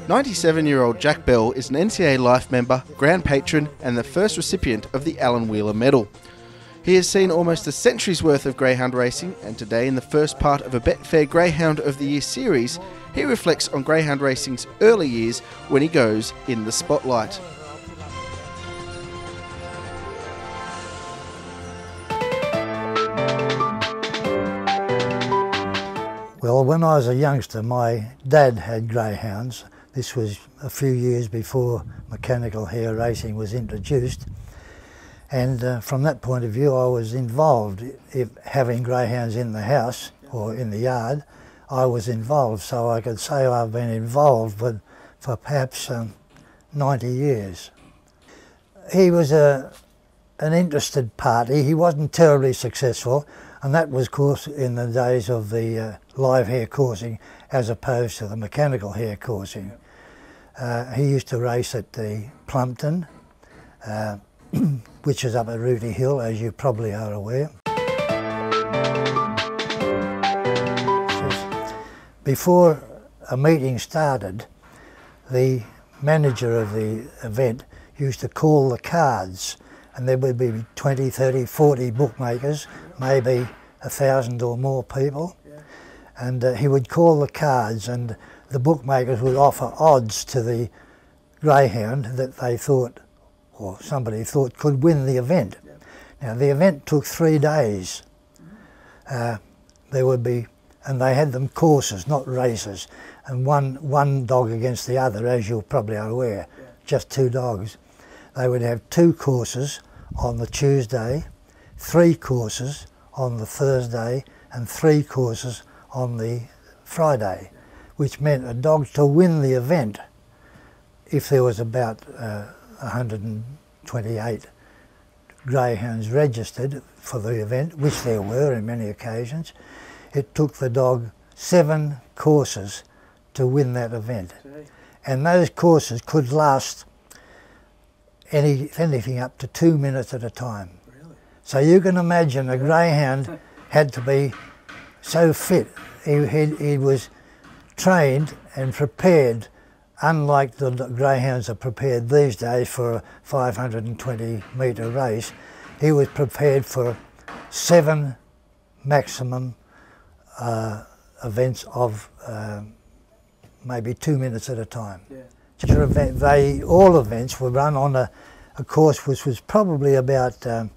97-year-old Jack Bell is an NCA Life member, Grand Patron and the first recipient of the Alan Wheeler Medal. He has seen almost a century's worth of greyhound racing, and today in the first part of a Betfair Greyhound of the Year series, he reflects on greyhound racing's early years when he goes in the spotlight. Well, when I was a youngster, my dad had greyhounds. This was a few years before mechanical hare racing was introduced. And from that point of view, I was involved. If having greyhounds in the house or in the yard, I was involved. So I could say I've been involved for perhaps 90 years. He was an interested party. He wasn't terribly successful, and that was, of course, in the days of the live hare coursing as opposed to the mechanical hare coursing. He used to race at the Plumpton, which is up at Rooty Hill, as you probably are aware. Before a meeting started, the manager of the event used to call the cards, and there would be 20, 30, 40 bookmakers, maybe 1,000 or more people. And he would call the cards, and the bookmakers would offer odds to the greyhound that they thought, or somebody thought, could win the event. Now the event took 3 days. There would be, and they had them courses, not races, and one dog against the other, as you probably are aware, just 2 dogs. They would have 2 courses on the Tuesday, 3 courses on the Thursday, and 3 courses on the Friday, which meant a dog to win the event, if there was about 128 greyhounds registered for the event, which there were in many occasions, it took the dog 7 courses to win that event. And those courses could last anything up to 2 minutes at a time. Really? So you can imagine a greyhound had to be so fit. He was trained and prepared, unlike the greyhounds are prepared these days for a 520 metre race. He was prepared for 7 maximum events of maybe 2 minutes at a time. Yeah. All events were run on a course which was probably about 600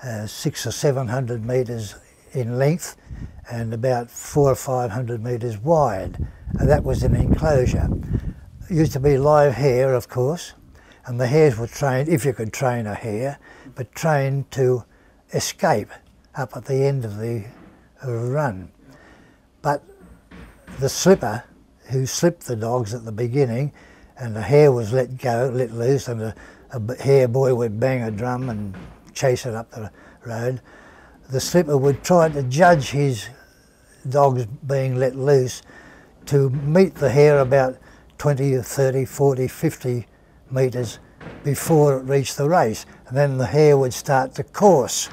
or 700 metres in length and about 400 or 500 metres wide. And that was an enclosure. It used to be live hare, of course, and the hares were trained, if you could train a hare, but trained to escape up at the end of the run. But the slipper, who slipped the dogs at the beginning, and the hare was let loose, and a hare boy would bang a drum and chase it up the road. The slipper would try to judge his dogs being let loose to meet the hare about 20 or 30, 40, 50 metres before it reached the race. And then the hare would start to course,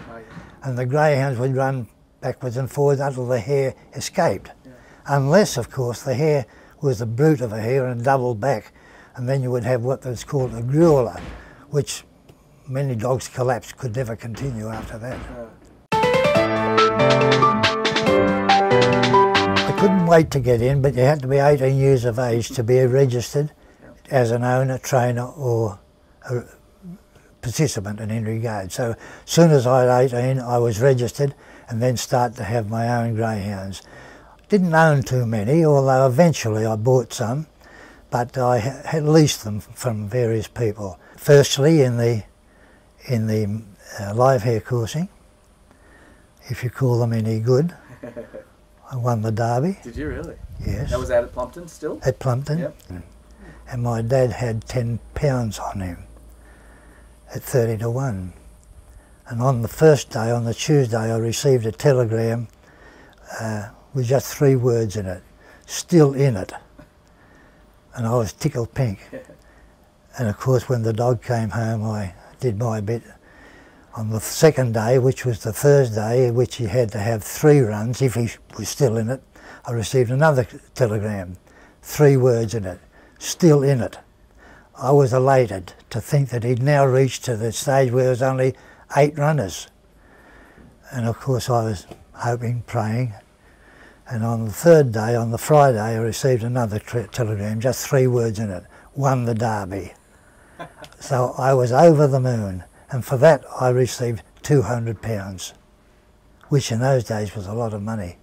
and the greyhounds would run backwards and forwards until the hare escaped. Yeah. Unless, of course, the hare was a brute of a hare and doubled back, and then you would have what was called a grueler, which many dogs collapsed, could never continue after that. I couldn't wait to get in, but you had to be 18 years of age to be registered as an owner, trainer or a participant in any regard. So as soon as I was 18, I was registered and then started to have my own greyhounds. Didn't own too many, although eventually I bought some, but I had leased them from various people. Firstly, in the live hare coursing, if you call them any good. I won the Derby. Did you really? Yes. That was out at Plumpton still? At Plumpton. Yep. And my dad had £10 on him at 30 to 1. And on the first day, on the Tuesday, I received a telegram with just 3 words in it, "Still in it." And I was tickled pink. And of course, when the dog came home, I did my bit. On the second day, which was the Thursday, in which he had to have 3 runs, if he was still in it, I received another telegram, 3 words in it, still in it. I was elated to think that he'd now reached to the stage where there was only 8 runners. And of course I was hoping, praying, and on the 3rd day, on the Friday, I received another telegram, just 3 words in it: won the Derby. So I was over the moon, and for that I received £200, which in those days was a lot of money.